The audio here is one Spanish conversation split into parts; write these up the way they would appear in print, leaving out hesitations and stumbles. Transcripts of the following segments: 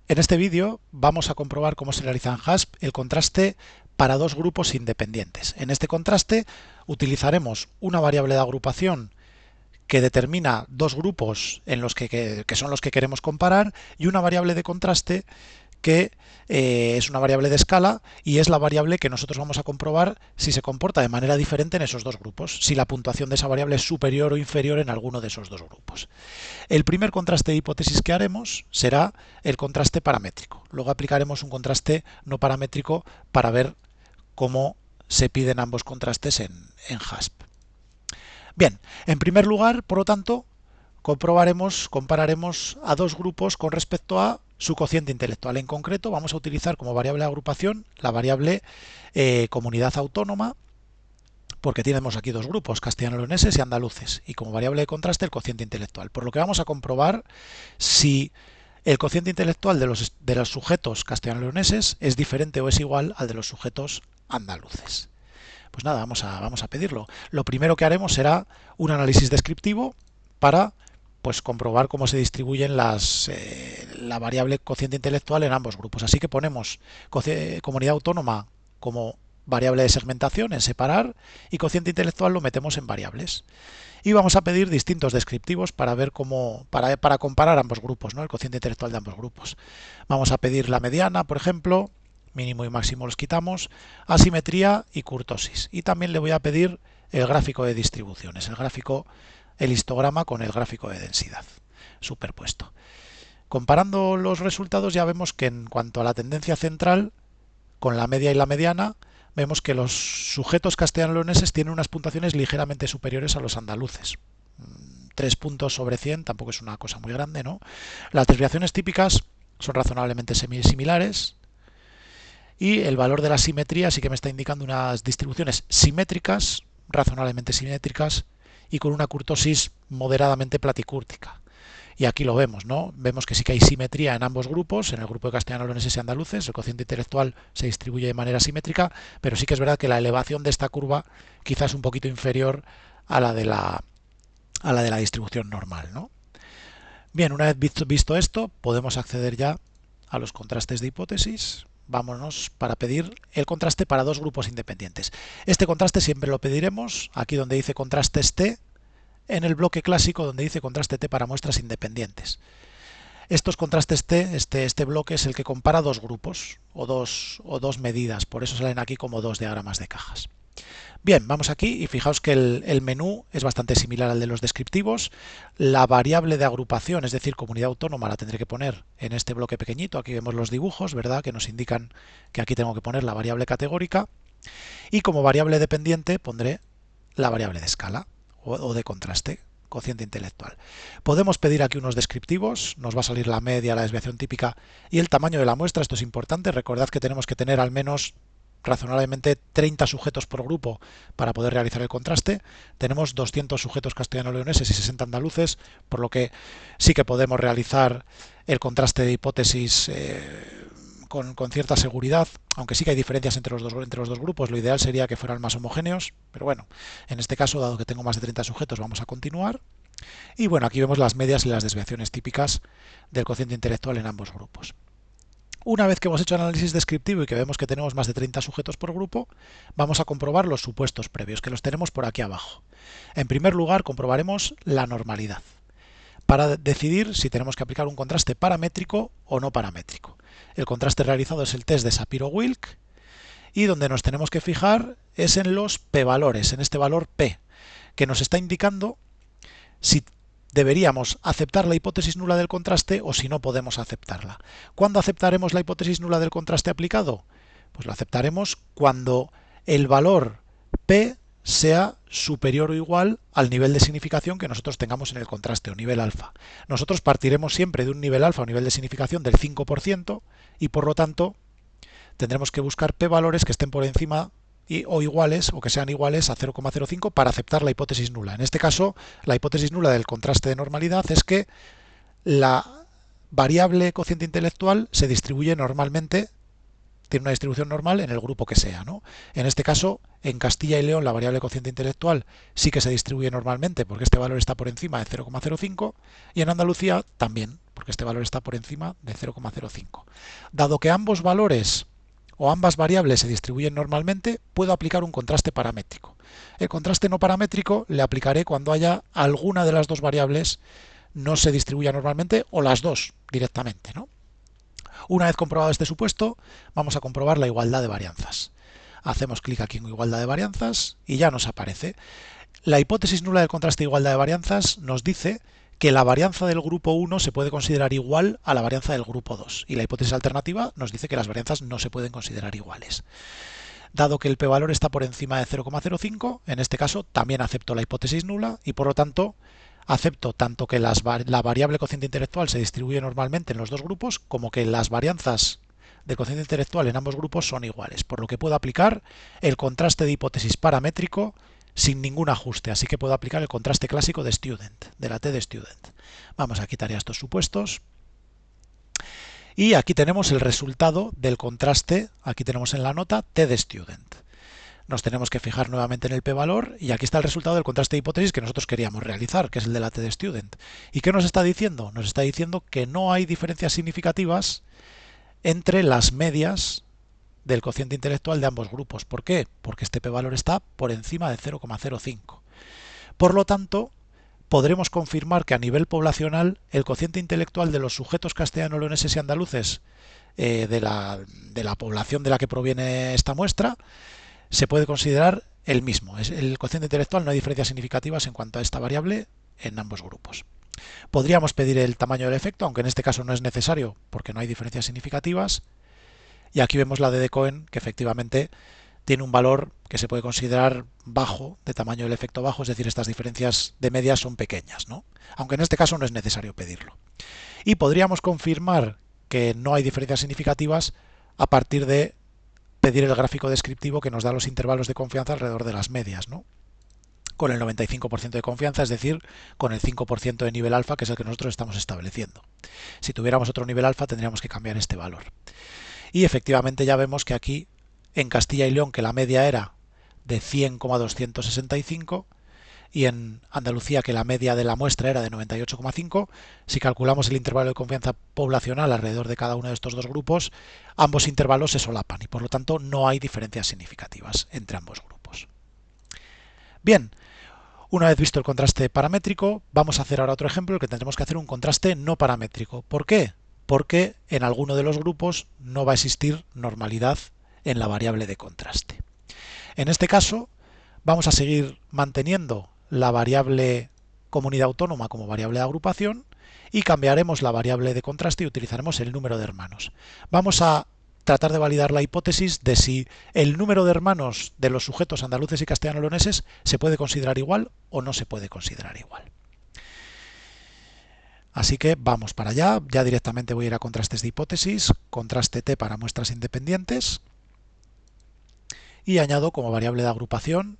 En este vídeo vamos a comprobar cómo se realiza en HASP el contraste para dos grupos independientes. En este contraste utilizaremos una variable de agrupación que determina dos grupos en los que son los que queremos comparar y una variable de contraste que es una variable de escala y es la variable que nosotros vamos a comprobar si se comporta de manera diferente en esos dos grupos, si la puntuación de esa variable es superior o inferior en alguno de esos dos grupos. El primer contraste de hipótesis que haremos será el contraste paramétrico. Luego aplicaremos un contraste no paramétrico para ver cómo se piden ambos contrastes en HASP. Bien, en primer lugar, por lo tanto, compararemos a dos grupos con respecto a su cociente intelectual. En concreto, vamos a utilizar como variable de agrupación la variable comunidad autónoma, porque tenemos aquí dos grupos, castellano-leoneses y andaluces, y como variable de contraste el cociente intelectual. Por lo que vamos a comprobar si el cociente intelectual de los sujetos castellano-leoneses es diferente o es igual al de los sujetos andaluces. Pues nada, vamos a pedirlo. Lo primero que haremos será un análisis descriptivo para comprobar cómo se distribuyen la variable cociente intelectual en ambos grupos. Así que ponemos comunidad autónoma como variable de segmentación en separar y cociente intelectual lo metemos en variables. Y vamos a pedir distintos descriptivos para ver para comparar ambos grupos, ¿no? El cociente intelectual de ambos grupos. Vamos a pedir la mediana, por ejemplo, mínimo y máximo los quitamos, asimetría y kurtosis. Y también le voy a pedir el gráfico de distribuciones, el histograma con el gráfico de densidad superpuesto. Comparando los resultados ya vemos que en cuanto a la tendencia central, con la media y la mediana, vemos que los sujetos castellano-leoneses tienen unas puntuaciones ligeramente superiores a los andaluces. 3 puntos sobre 100 tampoco es una cosa muy grande, ¿no? Las desviaciones típicas son razonablemente similares y el valor de la simetría sí que me está indicando unas distribuciones simétricas, razonablemente simétricas y con una kurtosis moderadamente platicúrtica. Y aquí lo vemos, ¿no? Vemos que sí que hay simetría en ambos grupos, en el grupo de castellano-leoneses y andaluces, el cociente intelectual se distribuye de manera simétrica, pero sí que es verdad que la elevación de esta curva quizás es un poquito inferior a la de la distribución normal, ¿no? Bien, una vez visto esto, podemos acceder ya a los contrastes de hipótesis. Vámonos para pedir el contraste para dos grupos independientes. Este contraste siempre lo pediremos aquí donde dice contrastes T, en el bloque clásico donde dice contraste T para muestras independientes. Estos contrastes T, este bloque es el que compara dos grupos o dos medidas, por eso salen aquí como dos diagramas de cajas. Bien, vamos aquí y fijaos que el menú es bastante similar al de los descriptivos. La variable de agrupación, es decir, comunidad autónoma, la tendré que poner en este bloque pequeñito. Aquí vemos los dibujos, ¿verdad?, que nos indican que aquí tengo que poner la variable categórica. Y como variable dependiente pondré la variable de escala o de contraste, cociente intelectual. Podemos pedir aquí unos descriptivos, nos va a salir la media, la desviación típica y el tamaño de la muestra. Esto es importante, recordad que tenemos que tener al menos razonablemente 30 sujetos por grupo para poder realizar el contraste. Tenemos 200 sujetos castellano-leoneses y 60 andaluces, por lo que sí que podemos realizar el contraste de hipótesis con cierta seguridad, aunque sí que hay diferencias entre los dos grupos. Lo ideal sería que fueran más homogéneos, pero bueno, en este caso, dado que tengo más de 30 sujetos, vamos a continuar. Y bueno, aquí vemos las medias y las desviaciones típicas del cociente intelectual en ambos grupos. Una vez que hemos hecho el análisis descriptivo y que vemos que tenemos más de 30 sujetos por grupo, vamos a comprobar los supuestos previos, que los tenemos por aquí abajo. En primer lugar, comprobaremos la normalidad, para decidir si tenemos que aplicar un contraste paramétrico o no paramétrico. El contraste realizado es el test de Shapiro-Wilk y donde nos tenemos que fijar es en los p-valores, en este valor p, que nos está indicando si deberíamos aceptar la hipótesis nula del contraste o si no podemos aceptarla. ¿Cuándo aceptaremos la hipótesis nula del contraste aplicado? Pues lo aceptaremos cuando el valor p sea superior o igual al nivel de significación que nosotros tengamos en el contraste o nivel alfa. Nosotros partiremos siempre de un nivel alfa o nivel de significación del 5% y por lo tanto tendremos que buscar p-valores que estén por encima o iguales o que sean iguales a 0,05 para aceptar la hipótesis nula. En este caso, la hipótesis nula del contraste de normalidad es que la variable cociente intelectual se distribuye normalmente tiene una distribución normal en el grupo que sea, ¿no? En este caso, en Castilla y León, la variable cociente intelectual sí que se distribuye normalmente porque este valor está por encima de 0,05 y en Andalucía también, porque este valor está por encima de 0,05. Dado que ambos valores o ambas variables se distribuyen normalmente, puedo aplicar un contraste paramétrico. El contraste no paramétrico le aplicaré cuando haya alguna de las dos variables no se distribuya normalmente o las dos directamente, ¿no? Una vez comprobado este supuesto, vamos a comprobar la igualdad de varianzas. Hacemos clic aquí en igualdad de varianzas y ya nos aparece. La hipótesis nula del contraste de igualdad de varianzas nos dice que la varianza del grupo 1 se puede considerar igual a la varianza del grupo 2 y la hipótesis alternativa nos dice que las varianzas no se pueden considerar iguales. Dado que el p-valor está por encima de 0,05, en este caso también acepto la hipótesis nula y por lo tanto acepto tanto que la variable cociente intelectual se distribuye normalmente en los dos grupos como que las varianzas de cociente intelectual en ambos grupos son iguales, por lo que puedo aplicar el contraste de hipótesis paramétrico sin ningún ajuste, así que puedo aplicar el contraste clásico de student, de la T de student. Vamos a quitar ya estos supuestos. Y aquí tenemos el resultado del contraste, aquí tenemos en la nota T de student. Nos tenemos que fijar nuevamente en el p-valor y aquí está el resultado del contraste de hipótesis que nosotros queríamos realizar, que es el de la T de student. ¿Y qué nos está diciendo? Nos está diciendo que no hay diferencias significativas entre las medias del cociente intelectual de ambos grupos. ¿Por qué? Porque este p-valor está por encima de 0,05. Por lo tanto, podremos confirmar que a nivel poblacional el cociente intelectual de los sujetos castellano-leoneses y andaluces de la población de la que proviene esta muestra se puede considerar el mismo. El cociente intelectual, no hay diferencias significativas en cuanto a esta variable en ambos grupos. Podríamos pedir el tamaño del efecto, aunque en este caso no es necesario porque no hay diferencias significativas. Y aquí vemos la de Cohen, que efectivamente tiene un valor que se puede considerar bajo, de tamaño del efecto bajo, es decir, estas diferencias de media son pequeñas, ¿no? Aunque en este caso no es necesario pedirlo. Y podríamos confirmar que no hay diferencias significativas a partir de pedir el gráfico descriptivo que nos da los intervalos de confianza alrededor de las medias, ¿no? Con el 95% de confianza, es decir, con el 5% de nivel alfa, que es el que nosotros estamos estableciendo. Si tuviéramos otro nivel alfa, tendríamos que cambiar este valor. Y efectivamente ya vemos que aquí, en Castilla y León, que la media era de 100,265, y en Andalucía, que la media de la muestra era de 98,5, si calculamos el intervalo de confianza poblacional alrededor de cada uno de estos dos grupos, ambos intervalos se solapan y por lo tanto no hay diferencias significativas entre ambos grupos. Bien, una vez visto el contraste paramétrico, vamos a hacer ahora otro ejemplo en el que tendremos que hacer un contraste no paramétrico. ¿Por qué? Porque en alguno de los grupos no va a existir normalidad en la variable de contraste. En este caso, vamos a seguir manteniendo la variable comunidad autónoma como variable de agrupación y cambiaremos la variable de contraste y utilizaremos el número de hermanos. Vamos a tratar de validar la hipótesis de si el número de hermanos de los sujetos andaluces y castellano-leoneses se puede considerar igual o no se puede considerar igual. Así que vamos para allá, ya directamente voy a ir a contrastes de hipótesis, contraste T para muestras independientes y añado como variable de agrupación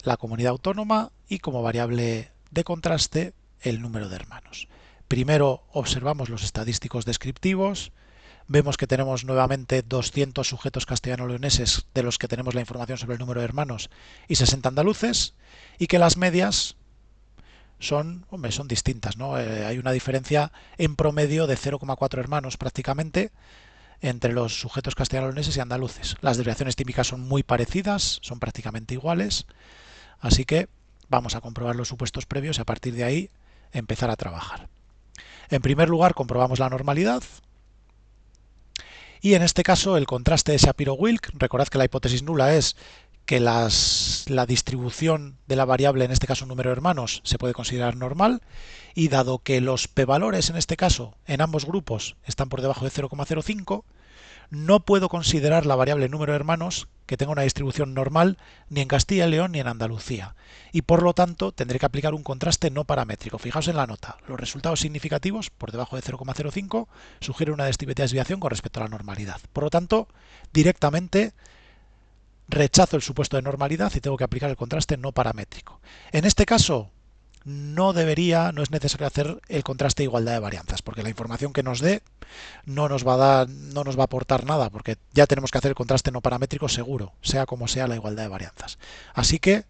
la comunidad autónoma y como variable de contraste el número de hermanos. Primero observamos los estadísticos descriptivos, vemos que tenemos nuevamente 200 sujetos castellano-leoneses de los que tenemos la información sobre el número de hermanos y 60 andaluces y que las medias son distintas, ¿no? Hay una diferencia en promedio de 0,4 hermanos prácticamente entre los sujetos castellano-leoneses y andaluces. Las desviaciones típicas son muy parecidas, son prácticamente iguales. Así que vamos a comprobar los supuestos previos y a partir de ahí empezar a trabajar. En primer lugar comprobamos la normalidad y en este caso el contraste de Shapiro-Wilk. Recordad que la hipótesis nula es que la distribución de la variable, en este caso número de hermanos, se puede considerar normal y dado que los p-valores en este caso en ambos grupos están por debajo de 0,05, no puedo considerar la variable número de hermanos que tenga una distribución normal ni en Castilla y León ni en Andalucía y por lo tanto tendré que aplicar un contraste no paramétrico. Fijaos en la nota, los resultados significativos por debajo de 0,05 sugieren una desviación con respecto a la normalidad. Por lo tanto, directamente rechazo el supuesto de normalidad y tengo que aplicar el contraste no paramétrico. En este caso, no es necesario hacer el contraste de igualdad de varianzas, porque la información que nos dé no nos va a dar, no nos va a aportar nada, porque ya tenemos que hacer el contraste no paramétrico seguro, sea como sea la igualdad de varianzas. Así que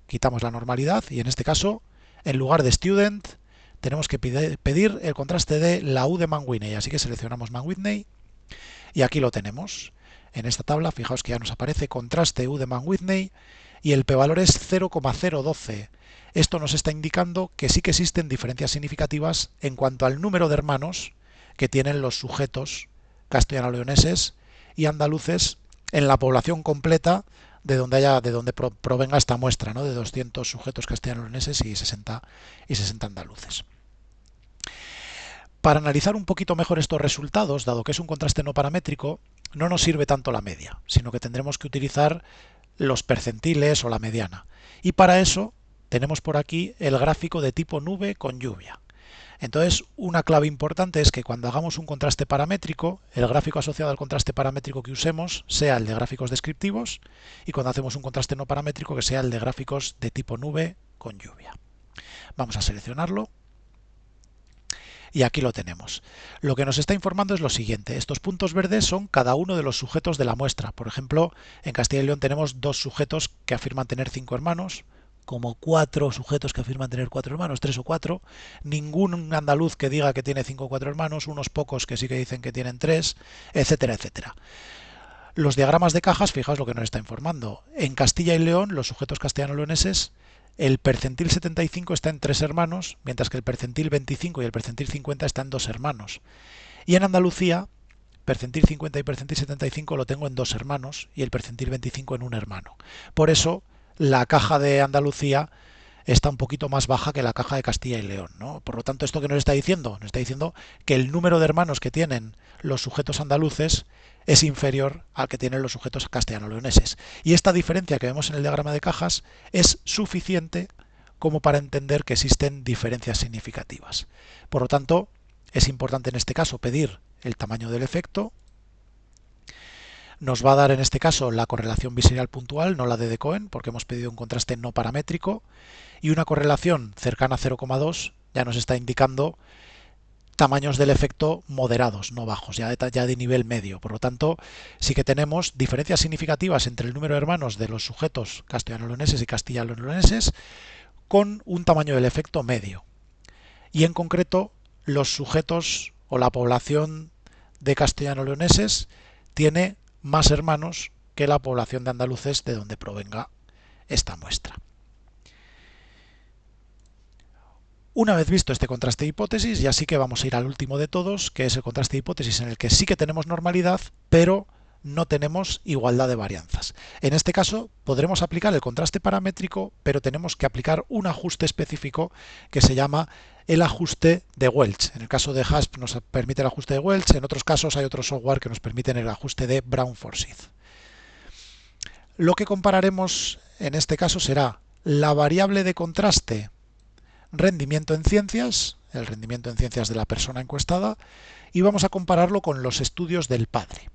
quitamos la normalidad y en este caso, en lugar de student, tenemos que pedir el contraste de la U de Mann-Whitney. Así que seleccionamos Mann-Whitney y aquí lo tenemos. En esta tabla, fijaos que ya nos aparece contraste U de Mann-Whitney y el p-valor es 0,012. Esto nos está indicando que sí que existen diferencias significativas en cuanto al número de hermanos que tienen los sujetos castellano-leoneses y andaluces en la población completa de donde provenga esta muestra, ¿no? De 200 sujetos castellano-leoneses y 60 andaluces. Para analizar un poquito mejor estos resultados, dado que es un contraste no paramétrico, no nos sirve tanto la media, sino que tendremos que utilizar los percentiles o la mediana. Y para eso tenemos por aquí el gráfico de tipo nube con lluvia. Entonces, una clave importante es que cuando hagamos un contraste paramétrico, el gráfico asociado al contraste paramétrico que usemos sea el de gráficos descriptivos y cuando hacemos un contraste no paramétrico que sea el de gráficos de tipo nube con lluvia. Vamos a seleccionarlo. Y aquí lo tenemos. Lo que nos está informando es lo siguiente. Estos puntos verdes son cada uno de los sujetos de la muestra. Por ejemplo, en Castilla y León tenemos 2 sujetos que afirman tener 5 hermanos, como 4 sujetos que afirman tener 4 hermanos, 3 o 4. Ningún andaluz que diga que tiene 5 o 4 hermanos, unos pocos que sí que dicen que tienen 3, etcétera, etcétera. Los diagramas de cajas, fijaos lo que nos está informando. En Castilla y León, los sujetos castellano-leoneses, el percentil 75 está en 3 hermanos, mientras que el percentil 25 y el percentil 50 están en 2 hermanos. Y en Andalucía, percentil 50 y percentil 75 lo tengo en 2 hermanos y el percentil 25 en un hermano. Por eso, la caja de Andalucía está un poquito más baja que la caja de Castilla y León, ¿no? Por lo tanto, ¿esto qué nos está diciendo? Nos está diciendo que el número de hermanos que tienen los sujetos andaluces es inferior al que tienen los sujetos castellano-leoneses. Y esta diferencia que vemos en el diagrama de cajas es suficiente como para entender que existen diferencias significativas. Por lo tanto, es importante en este caso pedir el tamaño del efecto. Nos va a dar en este caso la correlación biserial puntual, no la de De Cohen, porque hemos pedido un contraste no paramétrico, y una correlación cercana a 0,2 ya nos está indicando tamaños del efecto moderados, no bajos, ya de nivel medio. Por lo tanto, sí que tenemos diferencias significativas entre el número de hermanos de los sujetos castellano-leoneses y castellano-leoneses con un tamaño del efecto medio. Y en concreto, los sujetos o la población de castellano-leoneses tiene más hermanos que la población de andaluces de donde provenga esta muestra. Una vez visto este contraste de hipótesis, ya sí que vamos a ir al último de todos, que es el contraste de hipótesis en el que sí que tenemos normalidad, pero no tenemos igualdad de varianzas. En este caso podremos aplicar el contraste paramétrico, pero tenemos que aplicar un ajuste específico que se llama el ajuste de Welch. En el caso de HASP nos permite el ajuste de Welch, en otros casos hay otro software que nos permiten el ajuste de Brown-Forsyth. Lo que compararemos en este caso será la variable de contraste rendimiento en ciencias, el rendimiento en ciencias de la persona encuestada, y vamos a compararlo con los estudios del padre.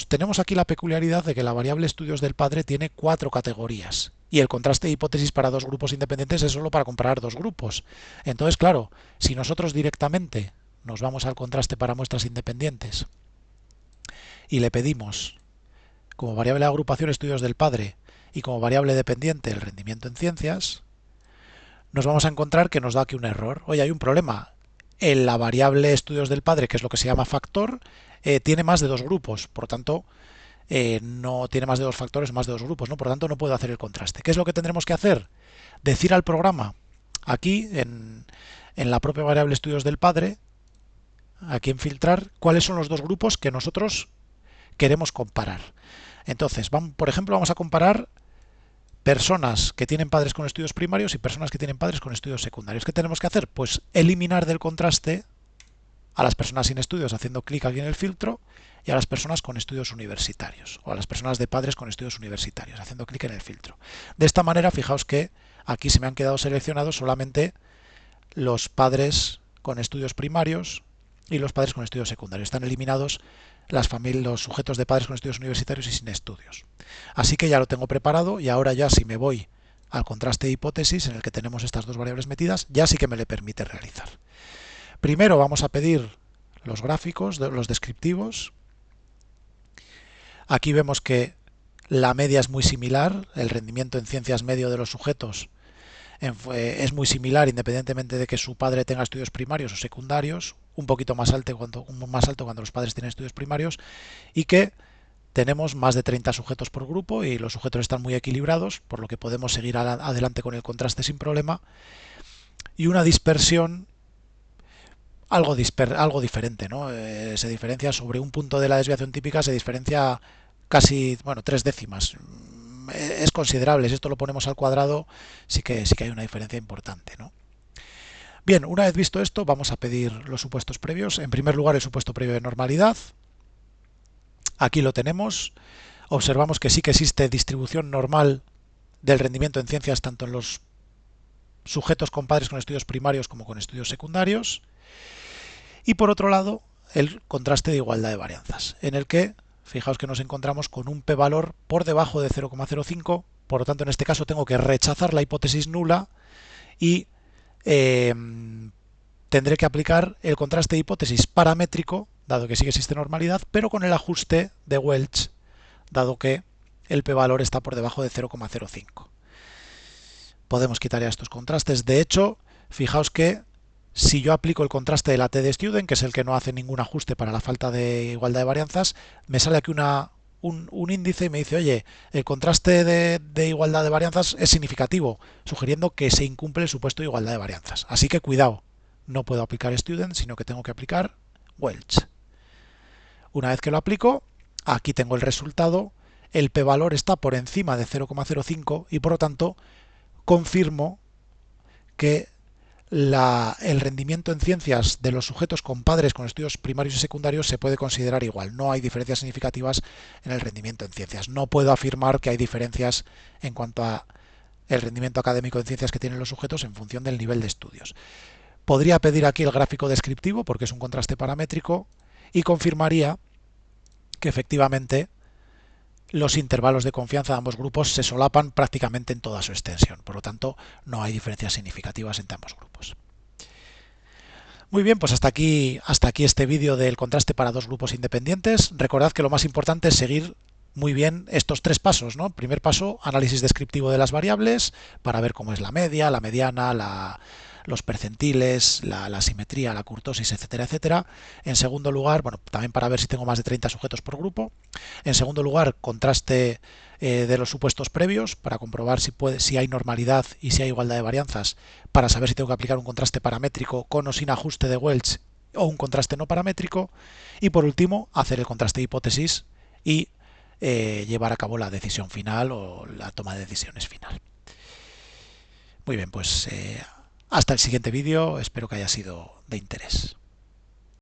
Tenemos aquí la peculiaridad de que la variable estudios del padre tiene 4 categorías y el contraste de hipótesis para 2 grupos independientes es solo para comparar 2 grupos. Entonces, claro, si nosotros directamente nos vamos al contraste para muestras independientes y le pedimos como variable de agrupación estudios del padre y como variable dependiente el rendimiento en ciencias, nos vamos a encontrar que nos da aquí un error. Oye, hay un problema. En la variable estudios del padre, que es lo que se llama factor, tiene más de 2 grupos. Por lo tanto, no tiene más de 2 factores, más de 2 grupos, ¿no? Por lo tanto, no puedo hacer el contraste. ¿Qué es lo que tendremos que hacer? Decir al programa, aquí en la propia variable estudios del padre, aquí en filtrar, cuáles son los 2 grupos que nosotros queremos comparar. Entonces, por ejemplo, vamos a comparar personas que tienen padres con estudios primarios y personas que tienen padres con estudios secundarios. ¿Qué tenemos que hacer? Pues eliminar del contraste a las personas sin estudios haciendo clic aquí en el filtro y a las personas con estudios universitarios o a las personas de padres con estudios universitarios haciendo clic en el filtro. De esta manera, fijaos que aquí se me han quedado seleccionados solamente los padres con estudios primarios y los padres con estudios secundarios. Están eliminados los sujetos de padres con estudios universitarios y sin estudios. Así que ya lo tengo preparado y ahora ya si me voy al contraste de hipótesis en el que tenemos estas dos variables metidas, ya sí que me le permite realizar. Primero vamos a pedir los gráficos, los descriptivos. Aquí vemos que la media es muy similar, el rendimiento en ciencias medio de los sujetos es muy similar independientemente de que su padre tenga estudios primarios o secundarios, un poquito más alto cuando los padres tienen estudios primarios, y que tenemos más de 30 sujetos por grupo y los sujetos están muy equilibrados, por lo que podemos seguir adelante con el contraste sin problema, y una dispersión algo diferente, ¿no? Se diferencia sobre un punto de la desviación típica, se diferencia casi, bueno, 3 décimas. Es considerable, si esto lo ponemos al cuadrado, sí que hay una diferencia importante, ¿no? Bien, una vez visto esto, vamos a pedir los supuestos previos. En primer lugar, el supuesto previo de normalidad. Aquí lo tenemos. Observamos que sí que existe distribución normal del rendimiento en ciencias tanto en los sujetos con padres con estudios primarios como con estudios secundarios. Y por otro lado, el contraste de igualdad de varianzas, en el que, fijaos que nos encontramos con un p-valor por debajo de 0,05, por lo tanto en este caso tengo que rechazar la hipótesis nula y tendré que aplicar el contraste de hipótesis paramétrico, dado que sí que existe normalidad, pero con el ajuste de Welch, dado que el p-valor está por debajo de 0,05. Podemos quitar ya estos contrastes. De hecho, fijaos que si yo aplico el contraste de la T de Student, que es el que no hace ningún ajuste para la falta de igualdad de varianzas, me sale aquí un índice y me dice, oye, el contraste de igualdad de varianzas es significativo, sugiriendo que se incumple el supuesto de igualdad de varianzas. Así que cuidado, no puedo aplicar Student, sino que tengo que aplicar Welch. Una vez que lo aplico, aquí tengo el resultado, el p-valor está por encima de 0,05 y por lo tanto confirmo que el rendimiento en ciencias de los sujetos con padres con estudios primarios y secundarios se puede considerar igual. No hay diferencias significativas en el rendimiento en ciencias. No puedo afirmar que hay diferencias en cuanto a el rendimiento académico en ciencias que tienen los sujetos en función del nivel de estudios. Podría pedir aquí el gráfico descriptivo porque es un contraste paramétrico y confirmaría que efectivamente los intervalos de confianza de ambos grupos se solapan prácticamente en toda su extensión. Por lo tanto, no hay diferencias significativas entre ambos grupos. Muy bien, pues hasta aquí este vídeo del contraste para dos grupos independientes. Recordad que lo más importante es seguir muy bien estos 3 pasos, ¿no? Primer paso, análisis descriptivo de las variables para ver cómo es la media, la mediana, los percentiles, la simetría, la kurtosis, etcétera, etcétera. En segundo lugar, bueno, también para ver si tengo más de 30 sujetos por grupo. En segundo lugar, contraste de los supuestos previos para comprobar si hay normalidad y si hay igualdad de varianzas, para saber si tengo que aplicar un contraste paramétrico con o sin ajuste de Welch o un contraste no paramétrico. Y por último, hacer el contraste de hipótesis y llevar a cabo la decisión final o la toma de decisiones final. Muy bien, pues hasta el siguiente vídeo, espero que haya sido de interés.